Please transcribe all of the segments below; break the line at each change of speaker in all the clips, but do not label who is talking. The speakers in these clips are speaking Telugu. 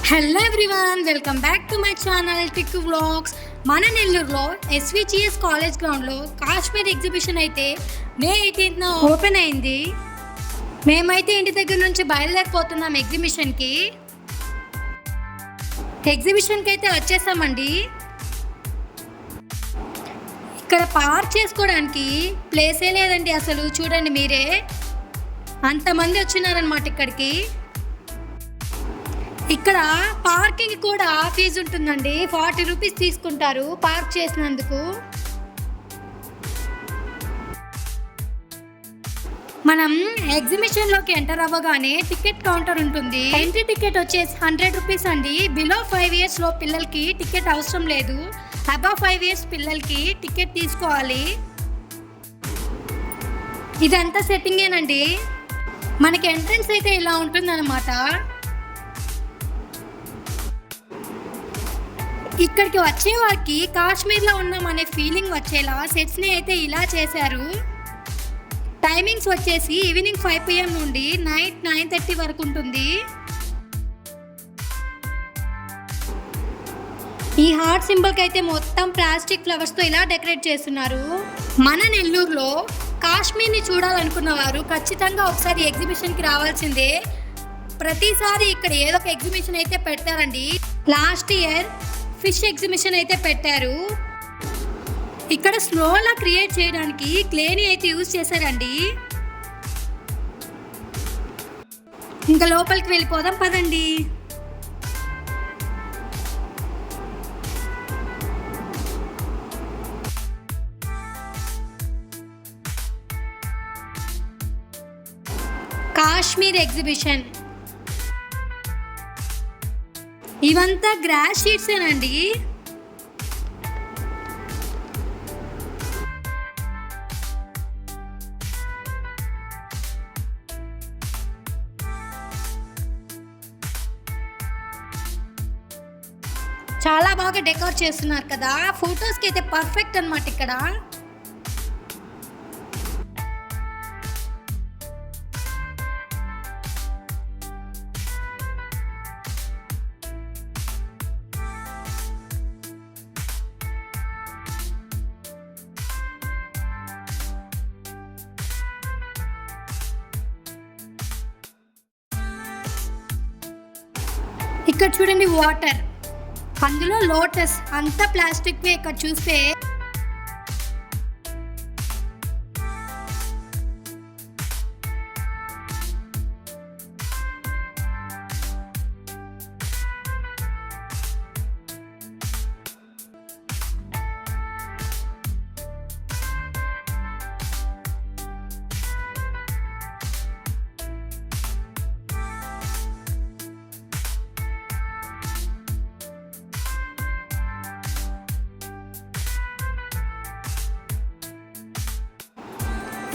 Hello everyone, welcome back to my channel Tikku vlogs. మన నెల్లూరులో SVGS కాలేజ్ గ్రౌండ్లో కాశ్మీర్ ఎగ్జిబిషన్ అయితే మే 18న ఓపెన్ అయింది. మేమైతే ఇంటి దగ్గర నుంచి బయలుదేరిపోతున్నాం ఎగ్జిబిషన్కి అయితే వచ్చేసామండి. ఇక్కడ పార్క్ చేసుకోవడానికి ప్లేసే లేదండి అసలు. చూడండి మీరే, అంతమంది వచ్చినారనమాట ఇక్కడికి. ఇక్కడ పార్కింగ్ కూడా ఫీజు ఉంటుందండి, 40 రూపీస్ తీసుకుంటారు పార్క్ చేసినందుకు. మనం ఎగ్జిబిషన్లోకి ఎంటర్ అవ్వగానే టికెట్ కౌంటర్ ఉంటుంది. ఎంట్రీ టికెట్ వచ్చేసి 100 రూపీస్ అండి. బిలో 5 years లో పిల్లలకి టికెట్ అవసరం లేదు. అబవ్ 5 years పిల్లలకి టికెట్ తీసుకోవాలి. ఇదంతా సెట్టింగేనండి. మనకి ఎంట్రన్స్ అయితే ఇలా ఉంటుందన్నమాట. ఇక్కడికి వచ్చే వారికి కాశ్మీర్లో ఉన్నామనే ఫీలింగ్ వచ్చేలా సెట్స్ని అయితే ఇలా చేశారు. టైమింగ్స్ వచ్చేసి ఈవినింగ్ 5 PM నుండి నైట్ 9:30 వరకు ఉంటుంది. ఈ హార్ట్ సింబల్కి అయితే మొత్తం ప్లాస్టిక్ ఫ్లవర్స్తో ఇలా డెకరేట్ చేస్తున్నారు. మన నెల్లూరులో కాశ్మీర్ని చూడాలనుకున్న వారు ఖచ్చితంగా ఒకసారి ఎగ్జిబిషన్కి రావాల్సిందే. ప్రతిసారి ఇక్కడ ఏదో ఒక ఎగ్జిబిషన్ అయితే పెడతారండి. లాస్ట్ ఇయర్ ఫిష్ ఎగ్జిబిషన్ అయితే పెట్టారు. ఇక్కడ స్నోలా క్రియేట్ చేయడానికి క్లేని అయితే యూజ్ చేశారండి. ఇంకా లోపలికి వెళ్ళిపోదాం పదండి. కాశ్మీర్ ఎగ్జిబిషన్, ఇవంతా గ్రాస్ షీట్సేనండి. చాలా బాగా డెకరేట్ చేస్తున్నారు కదా, ఫొటోస్కి అయితే పర్ఫెక్ట్ అన్నమాట ఇక్కడ. ఇక్కడ చూడండి వాటర్, అందులో లోటస్, అంతా ప్లాస్టిక్. ఇక్కడ చూస్తే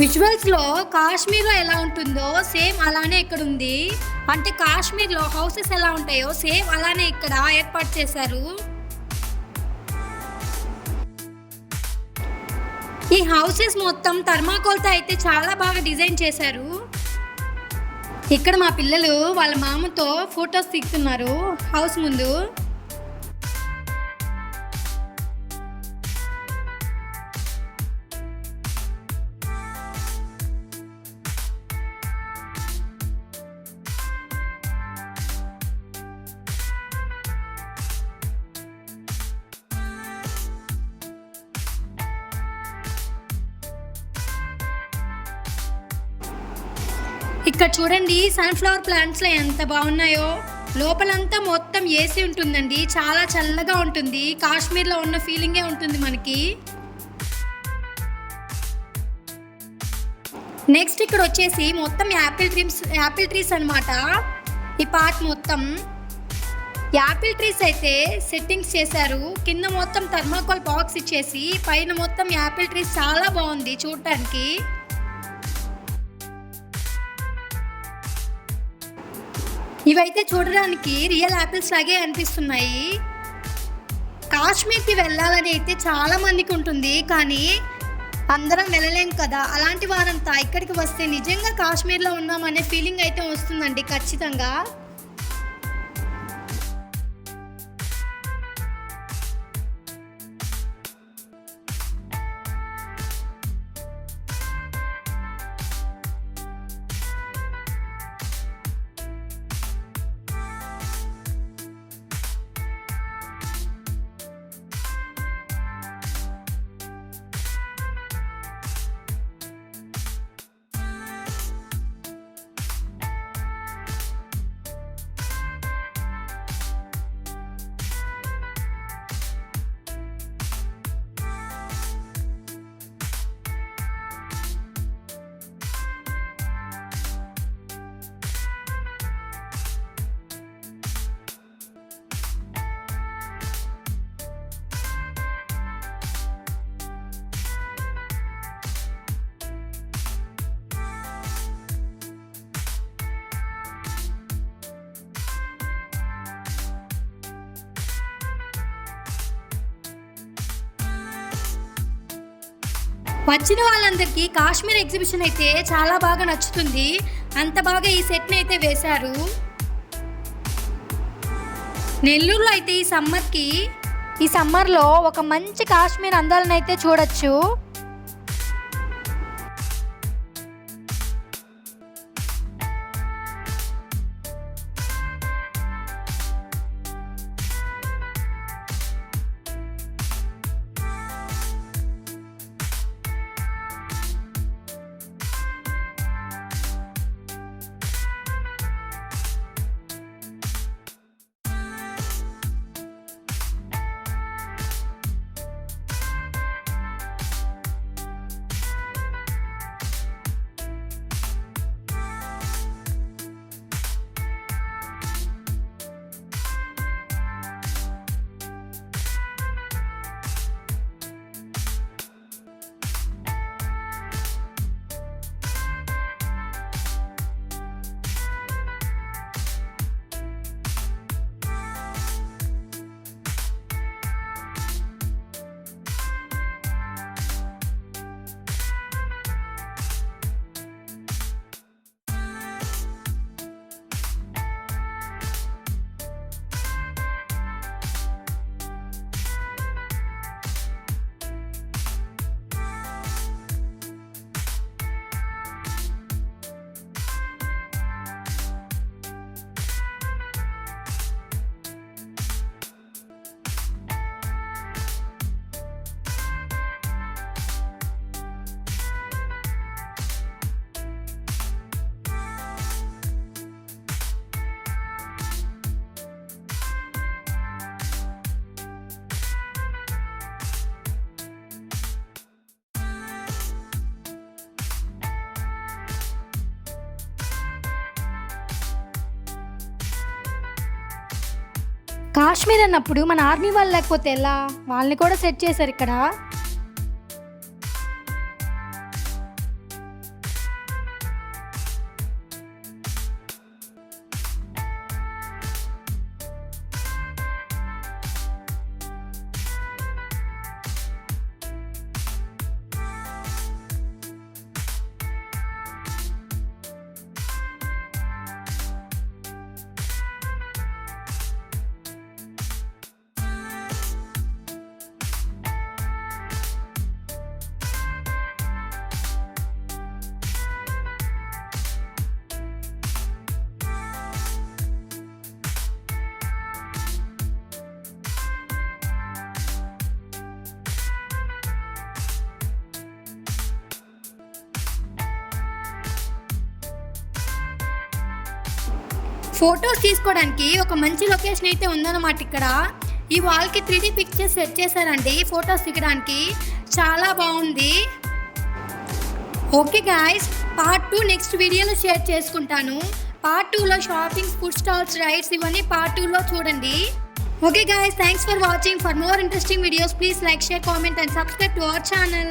విజువల్స్లో కాశ్మీర్లో ఎలా ఉంటుందో సేమ్ అలానే ఇక్కడ ఉంది. అంటే కాశ్మీర్లో హౌసెస్ ఎలా ఉంటాయో సేమ్ అలానే ఇక్కడ ఏర్పాటు చేశారు. ఈ హౌసెస్ మొత్తం థర్మాకోల్తో అయితే చాలా బాగా డిజైన్ చేశారు. ఇక్కడ మా పిల్లలు వాళ్ళ మామతో ఫొటోస్ తీస్తున్నారు హౌస్ ముందు. ఇక్కడ చూడండి సన్ఫ్లవర్ ప్లాంట్స్లో ఎంత బాగున్నాయో. లోపలంతా మొత్తం ఏసీ ఉంటుందండి, చాలా చల్లగా ఉంటుంది. కాశ్మీర్లో ఉన్న ఫీలింగే ఉంటుంది మనకి. నెక్స్ట్ ఇక్కడ వచ్చేసి మొత్తం యాపిల్ ట్రీస్ అన్నమాట. ఈ పార్ట్ మొత్తం యాపిల్ ట్రీస్ అయితే సెట్టింగ్స్ చేశారు. కింద మొత్తం థర్మాకోల్ బాక్స్ ఇచ్చేసి పైన మొత్తం యాపిల్ ట్రీస్, చాలా బాగుంది చూడటానికి. ఇవైతే చూడడానికి రియల్ యాపిల్స్ లాగే అనిపిస్తున్నాయి. కాశ్మీర్కి వెళ్ళాలని అయితే చాలా మందికి ఉంటుంది, కానీ అందరం వెళ్ళలేం కదా. అలాంటి వారంతా ఇక్కడికి వస్తే నిజంగా కాశ్మీర్లో ఉన్నామనే ఫీలింగ్ అయితే వస్తుందండి ఖచ్చితంగా. వచ్చిన వాళ్ళందరికీ కాశ్మీర్ ఎగ్జిబిషన్ అయితే చాలా బాగా నచ్చుతుంది. అంత బాగా ఈ సెట్ని అయితే వేశారు. నెల్లూరులో అయితే ఈ సమ్మర్లో ఒక మంచి కాశ్మీర్ అందాలను అయితే చూడొచ్చు. కాశ్మీర్ అన్నప్పుడు మన ఆర్మీ వాళ్ళు లేకపోతే ఎలా, వాళ్ళని కూడా సెట్ చేశారు ఇక్కడ. ఫొటోస్ తీసుకోవడానికి ఒక మంచి లొకేషన్ అయితే ఉందన్నమాట ఇక్కడ. ఈ వాల్కి 3D పిక్చర్స్ సెట్ చేశారండి ఫొటోస్ దిగడానికి. చాలా బాగుంది. ఓకే గాయ్స్, పార్ట్ 2 నెక్స్ట్ వీడియోలో షేర్ చేసుకుంటాను. పార్ట్ 2లో షాపింగ్, ఫుడ్ స్టాల్స్, రైడ్స్ ఇవన్నీ పార్ట్ 2లో చూడండి. Okay guys, thanks for watching. For more interesting videos, please like, share, comment and subscribe to our channel.